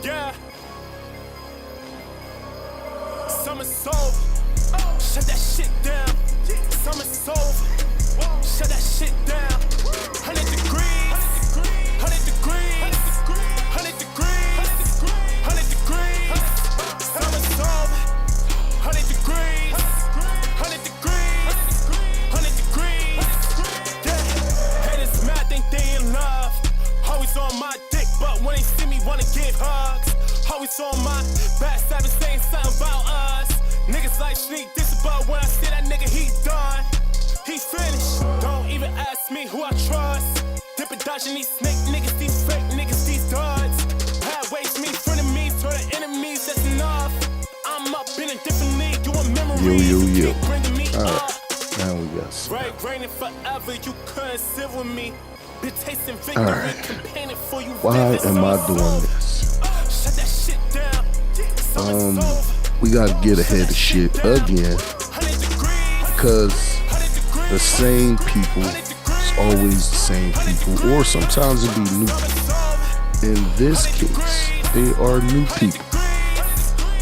Yeah. Summer's over. Shut that shit down. Summer's over. Shut that shit down. 100 degrees. 100 degrees. 100 degrees. 100 degrees. Summer's over. 100 degrees. 100 degrees. 100 degrees. Yeah. Haters mad, think they in love. Always on my dick, but when they see me, wanna give hugs. Always on my back, been saying something about us. Niggas like sneak this, but when I see that nigga, he done. He finished. Don't even ask me who I trust. Dippin' dodging these snake niggas, these fake niggas, these duds. Bad ways me, frenemies, to the enemies, that's enough. I'm up in a different league, you a memory. Yo. Keep bringing me up. Now we got some. Right, raining forever, you couldn't sit with me. Been tasting victory, campaigning for you. Why am I doing this? Shut that shit down. We gotta get ahead of shit again, because the same people, it's always the same people, or sometimes it be new people. In this case, they are new people.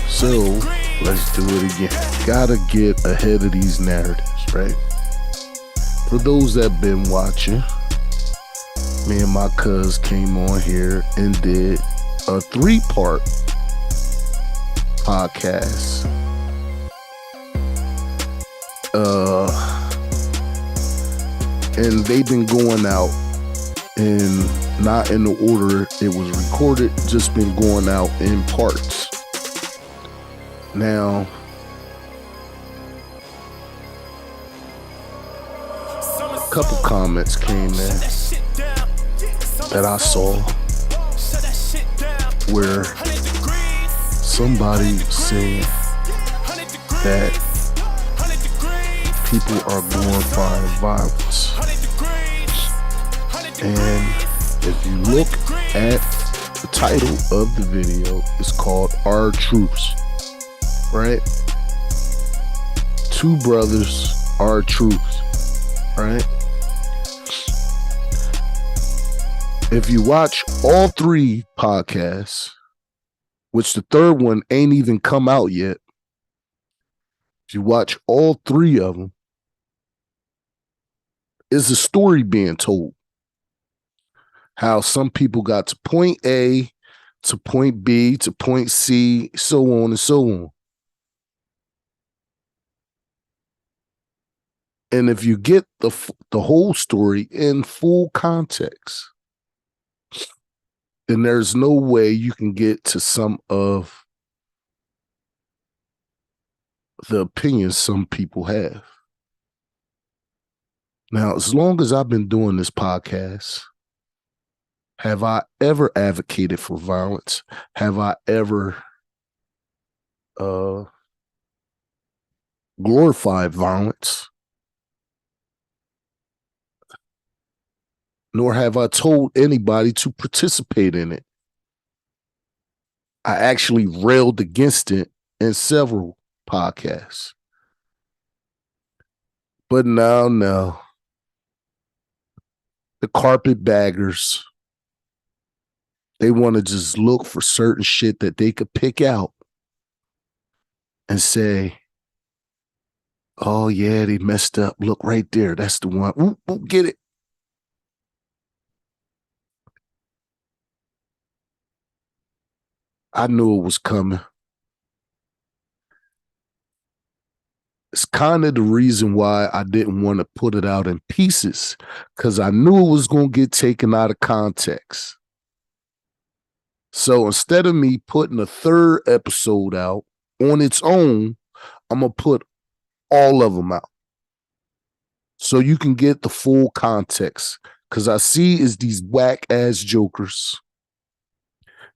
So let's do it again. Gotta get ahead of these narratives, right? For those that been watching, me and my cuz came on here and did a 3-part podcast. And they've been going out and not in the order it was recorded, just been going out in parts. Now, a couple comments came in that I saw where somebody said that people are glorifying violence. And if you look at the title of the video, it's called Our Truths, right? Two brothers, our truths, right? If you watch all 3 podcasts, which the third one ain't even come out yet, if you watch all 3 of them, is a story being told. How some people got to point A, to point B, to point C, so on and so on. And if you get the whole story in full context, then there's no way you can get to some of the opinions some people have. Now, as long as I've been doing this podcast, have I ever advocated for violence? Have I ever glorified violence? Nor have I told anybody to participate in it. I actually railed against it in several podcasts. But now, the carpetbaggers, they want to just look for certain shit that they could pick out and say, oh yeah, they messed up. Look right there. That's the one. Ooh, get it. I knew it was coming. It's kind of the reason why I didn't want to put it out in pieces, because I knew it was going to get taken out of context. So instead of me putting a 3rd episode out on its own, I'm going to put all of them out so you can get the full context, because I see is these whack-ass jokers.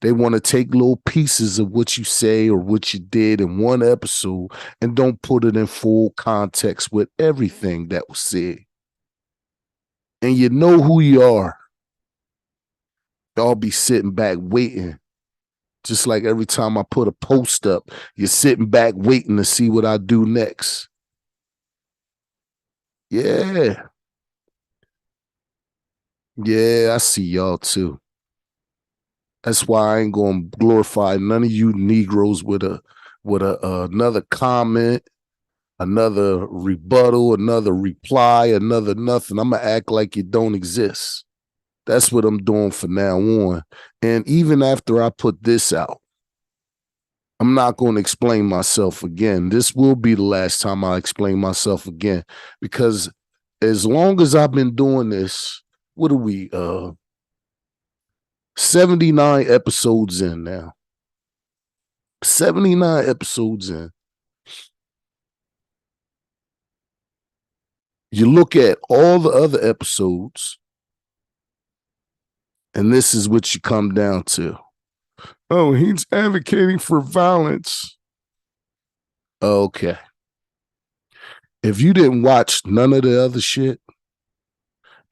They want to take little pieces of what you say or what you did in one episode and don't put it in full context with everything that was said. And you know who you are. Y'all be sitting back waiting. Just like every time I put a post up, you're sitting back waiting to see what I do next. Yeah. Yeah, I see y'all too. That's why I ain't gonna glorify none of you Negroes with another comment, another rebuttal, another reply, another nothing. I'm gonna act like it don't exist. That's what I'm doing from now on. And even after I put this out, I'm not going to explain myself again. This will be the last time I explain myself again, because as long as I've been doing this, what are we? 79 episodes in now. 79 episodes in. You look at all the other episodes, and this is what you come down to. Oh, he's advocating for violence. Okay. If you didn't watch none of the other shit,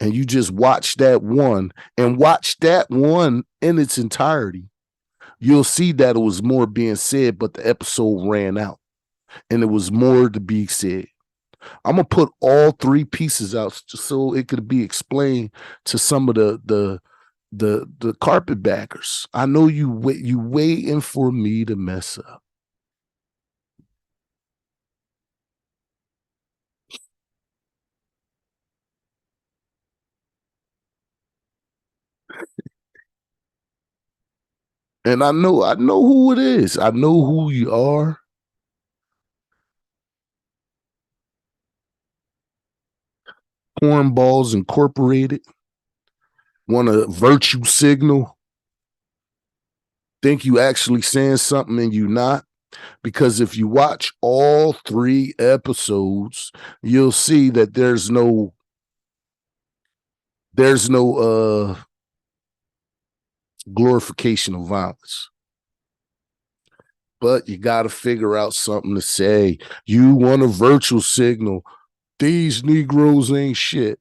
and you just watch that one and watch that one in its entirety, you'll see that it was more being said, but the episode ran out and it was more to be said. I'm gonna put all three pieces out so it could be explained to some of the carpetbaggers. I know you waiting for me to mess up. And I know who it is. I know who you are. Cornballs Incorporated. Want to virtue signal. Think you actually saying something and you not. Because if you watch all three episodes, you'll see that there's no glorification of violence. But you got to figure out something to say. You want a virtual signal. These Negroes ain't shit.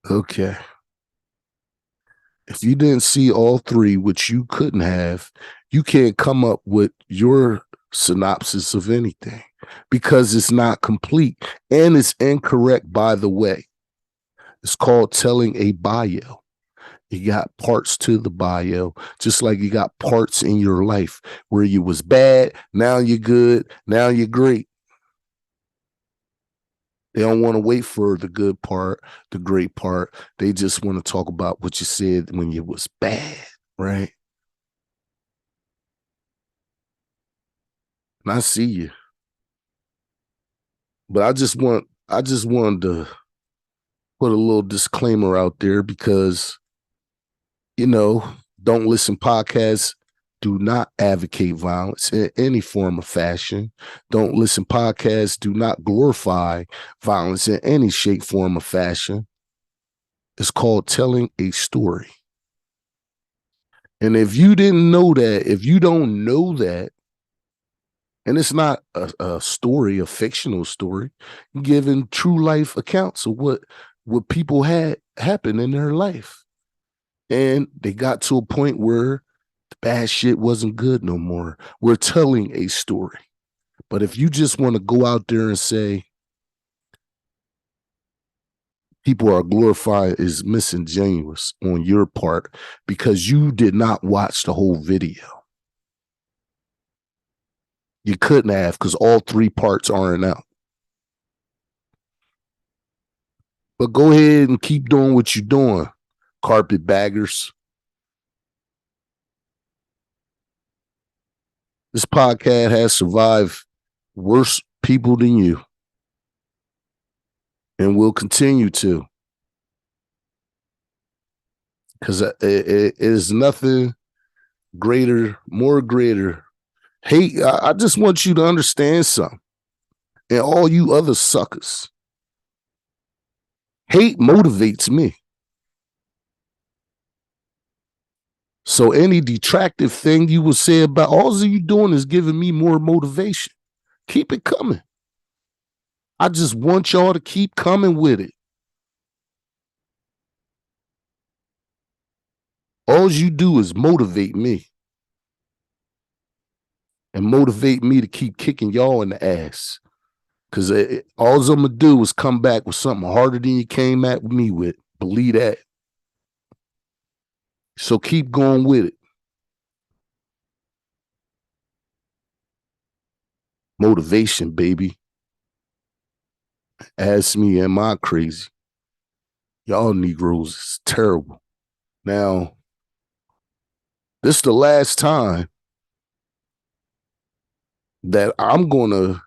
Okay. If you didn't see all three, which you couldn't have, you can't come up with your synopsis of anything because it's not complete and it's incorrect, by the way. It's called telling a bio. You got parts to the bio, just like you got parts in your life where you was bad, now you're good, now you're great. They don't want to wait for the good part, the great part. They just want to talk about what you said when you was bad, right? And I see you. But I just wanted to put a little disclaimer out there because, you know, Don't Listen podcasts do not advocate violence in any form or fashion. Don't Listen podcasts do not glorify violence in any shape, form, or fashion. It's called telling a story. And if you didn't know that, if you don't know that, and it's not a story, a fictional story, giving true life accounts of what people had happen in their life. And they got to a point where the bad shit wasn't good no more. We're telling a story. But if you just want to go out there and say people are glorifying, is disingenuous on your part because you did not watch the whole video. You couldn't have because all three parts aren't out. But go ahead and keep doing what you're doing, carpetbaggers. This podcast has survived worse people than you and will continue to. Because it is nothing greater, more greater. Hey, I just want you to understand something. And all you other suckers. Hate motivates me. So any detractive thing you would say about all you doing is giving me more motivation. Keep it coming. I just want y'all to keep coming with it. All you do is motivate me. And motivate me to keep kicking y'all in the ass. Because all I'm gonna do is come back with something harder than you came at me with. Believe that. So keep going with it. Motivation, baby. Ask me, am I crazy? Y'all Negroes is terrible. Now, this is the last time that I'm gonna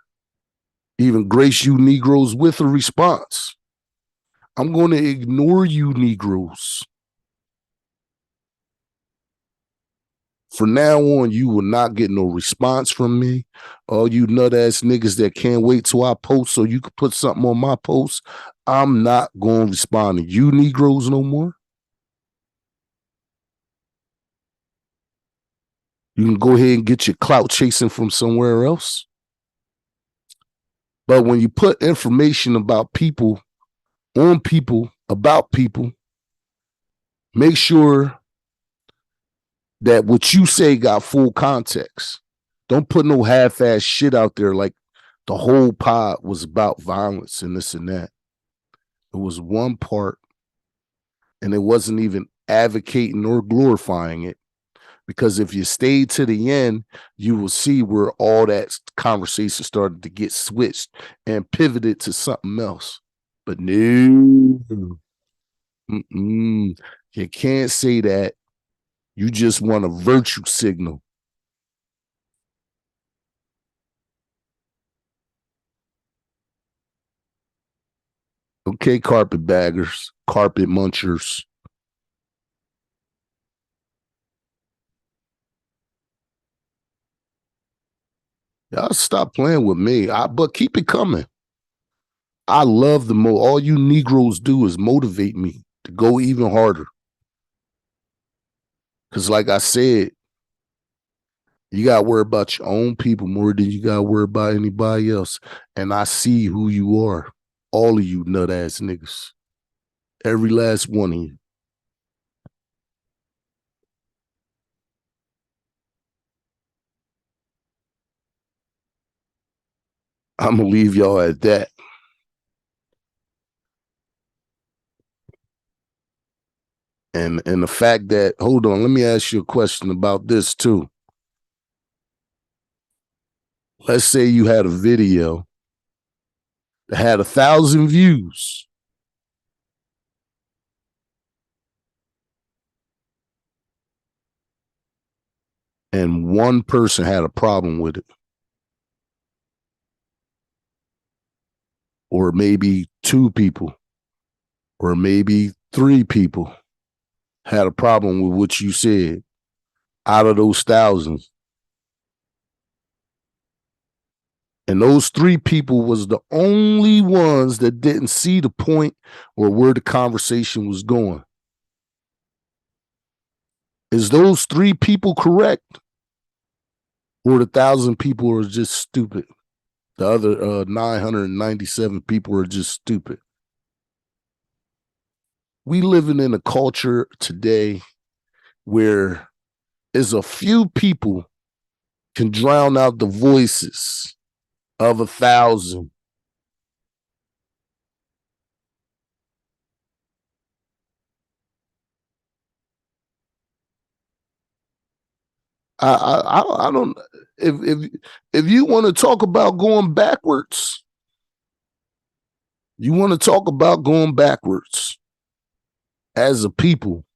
even grace you Negroes with a response. I'm gonna ignore you Negroes. From now on, you will not get no response from me. All you nut ass niggas that can't wait till I post so you can put something on my post, I'm not going to respond to you Negroes no more. You can go ahead and get your clout chasing from somewhere else. But when you put information about people, on people, about people, make sure that what you say got full context. Don't put no half-ass shit out there like the whole pod was about violence and this and that. It was one part, and it wasn't even advocating or glorifying it. Because if you stayed to the end, you will see where all that conversation started to get switched and pivoted to something else. But no, you can't say that. You just want a virtue signal. Okay, carpetbaggers, carpet munchers. Y'all stop playing with me. But keep it coming. I love all you Negroes do is motivate me to go even harder. Because like I said, you got to worry about your own people more than you got to worry about anybody else. And I see who you are. All of you nut ass niggas. Every last one of you. I'm going to leave y'all at that. And the fact that, hold on, let me ask you a question about this too. Let's say you had a video that had 1,000 views. And one person had a problem with it. Or maybe 2 people. Or maybe 3 people had a problem with what you said out of those thousands. And those 3 people was the only ones that didn't see the point or where the conversation was going. Is those 3 people correct? Or the 1,000 people are just stupid? The other 997 people are just stupid. We living in a culture today where is a few people can drown out the voices of 1,000. I don't if you want to talk about going backwards, you want to talk about going backwards as a people.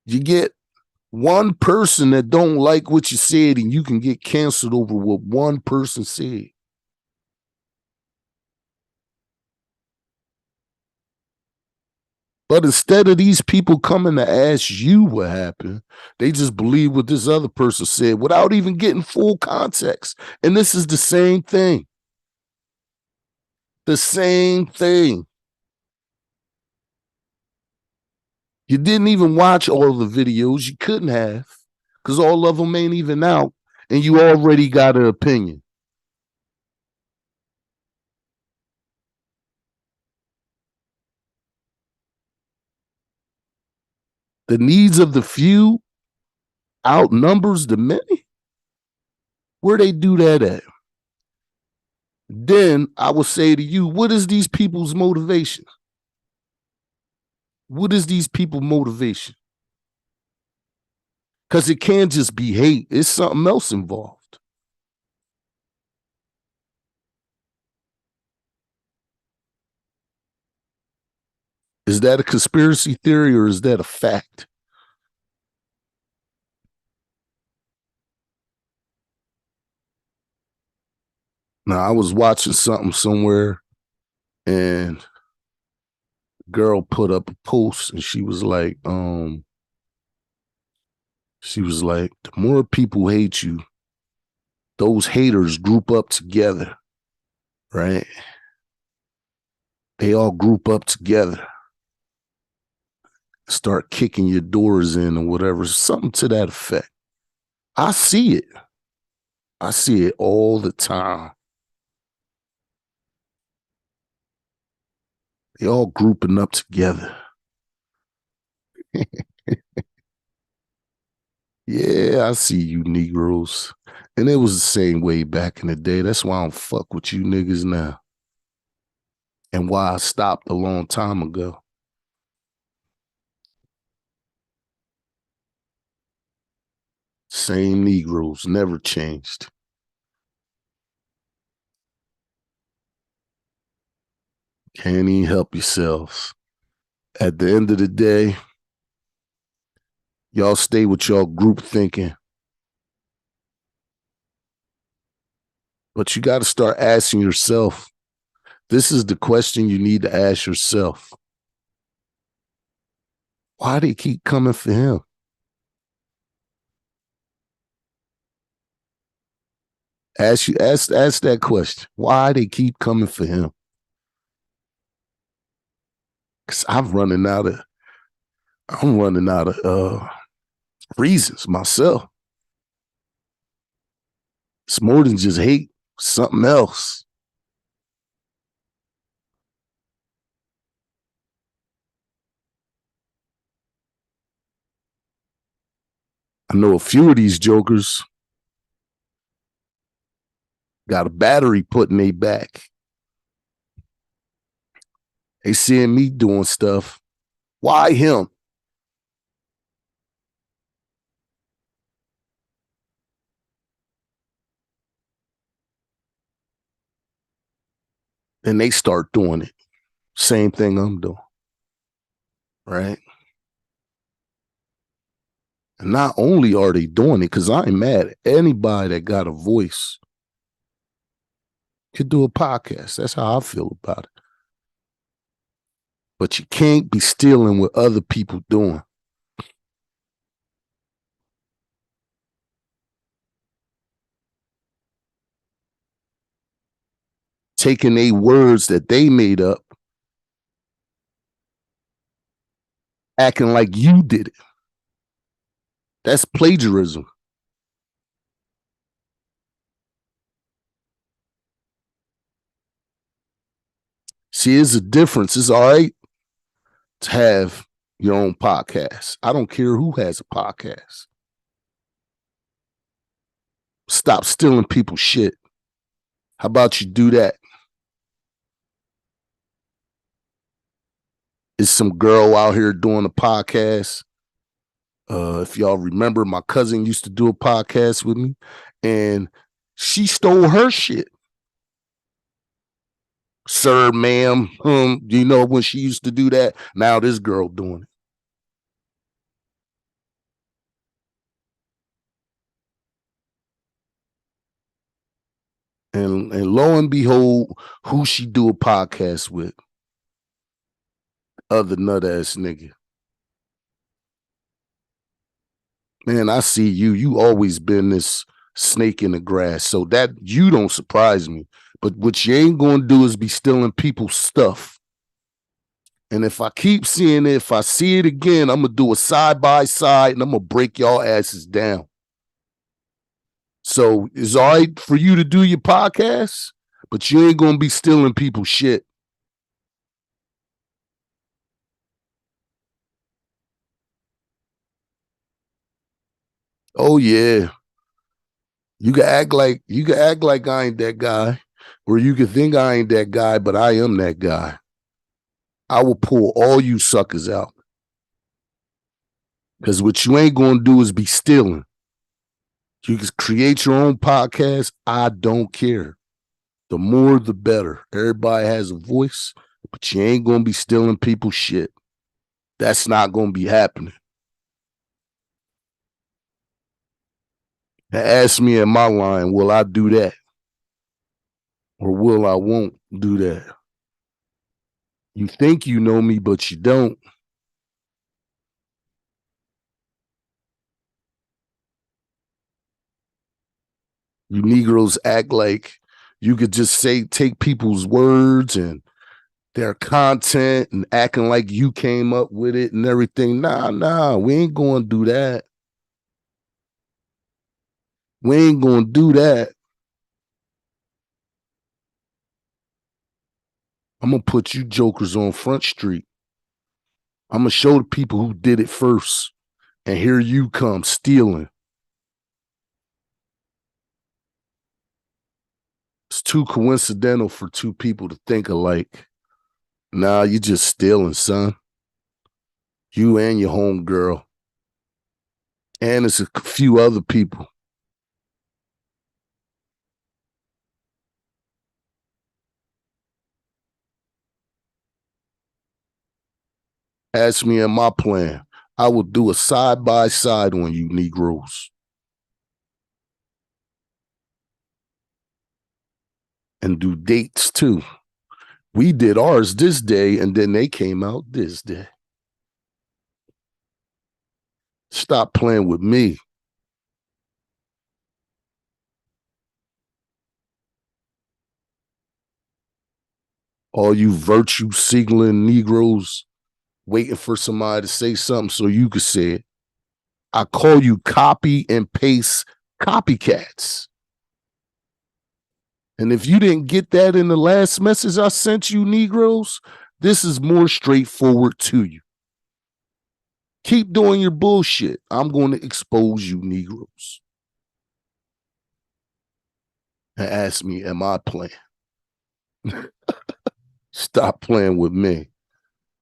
You get one person that don't like what you said and you can get canceled over what one person said. But instead of these people coming to ask you what happened, they just believe what this other person said without even getting full context. And this is the same thing. The same thing. You didn't even watch all the videos. You couldn't have because all of them ain't even out and you already got an opinion. The needs of the few outnumbers the many. Where they do that at? Then I will say to you, what is these people's motivation? What is these people's motivation? Because it can't just be hate. It's something else involved. Is that a conspiracy theory or is that a fact? Now, I was watching something somewhere and a girl put up a post and she was like, the more people hate you, those haters group up together, right? They all group up together, start kicking your doors in or whatever, something to that effect. I see it. I see it all the time. They all grouping up together. Yeah, I see you Negroes. And it was the same way back in the day. That's why I don't fuck with you niggas now. And why I stopped a long time ago. Same Negroes, never changed. Can't even help yourselves. At the end of the day, y'all stay with y'all group thinking. But you got to start asking yourself, this is the question you need to ask yourself. Why they keep coming for him? Ask that question. Why they keep coming for him? Because I'm running out of reasons myself. It's more than just hate, something else. I know a few of these jokers got a battery put in their back. They seeing me doing stuff. Why him? And they start doing it. Same thing I'm doing. Right? And not only are they doing it, because I ain't mad at anybody that got a voice could do a podcast. That's how I feel about it. But you can't be stealing what other people doing. Taking a words that they made up, acting like you did it. That's plagiarism. See, there's a difference. It's all right to have your own podcast. I don't care who has a podcast. Stop stealing people's shit. How about you do that? Is some girl out here doing a podcast? If y'all remember, my cousin used to do a podcast with me, and she stole her shit. Sir, ma'am, you know when she used to do that? Now this girl doing it. And lo and behold, who she do a podcast with? Other nut ass nigga. Man, I see you. You always been this snake in the grass. So that you don't surprise me. But what you ain't gonna do is be stealing people's stuff. And if I keep seeing it, if I see it again, I'm gonna do a side by side and I'm gonna break y'all asses down. So it's all right for you to do your podcast, but you ain't gonna be stealing people's shit. Oh yeah. You can act like I ain't that guy, or you can think I ain't that guy, but I am that guy. I will pull all you suckers out. Because what you ain't gonna do is be stealing. You can create your own podcast. I don't care. The more, the better. Everybody has a voice, but you ain't gonna be stealing people's shit. That's not gonna be happening. Ask me in my line, will I do that? Or will I won't do that? You think you know me, but you don't. You Negroes act like you could just take people's words and their content and acting like you came up with it and everything. Nah, we ain't gonna do that. We ain't gonna do that. I'm gonna put you jokers on Front Street. I'm gonna show the people who did it first. And here you come stealing. It's too coincidental for two people to think alike. Nah, you just stealing, son. You and your homegirl. And it's a few other people. Ask me in my plan. I will do a side by side on you Negroes. And do dates too. We did ours this day, and then they came out this day. Stop playing with me. All you virtue signaling Negroes waiting for somebody to say something so you could say it. I call you copy and paste copycats. And if you didn't get that in the last message I sent you, Negroes, this is more straightforward to you. Keep doing your bullshit. I'm going to expose you, Negroes. And ask me, am I playing? Stop playing with me.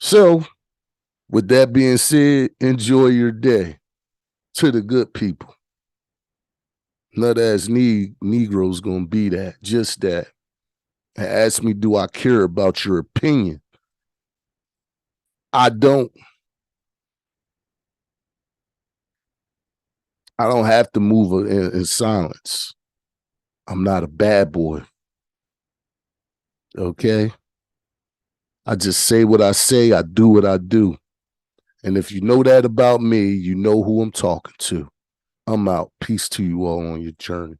So, with that being said, enjoy your day. To the good people. Nut ass Negroes gonna be that, just that. And ask me, do I care about your opinion? I don't. I don't have to move in silence. I'm not a bad boy. Okay? I just say what I say, I do what I do. And if you know that about me, you know who I'm talking to. I'm out. Peace to you all on your journey.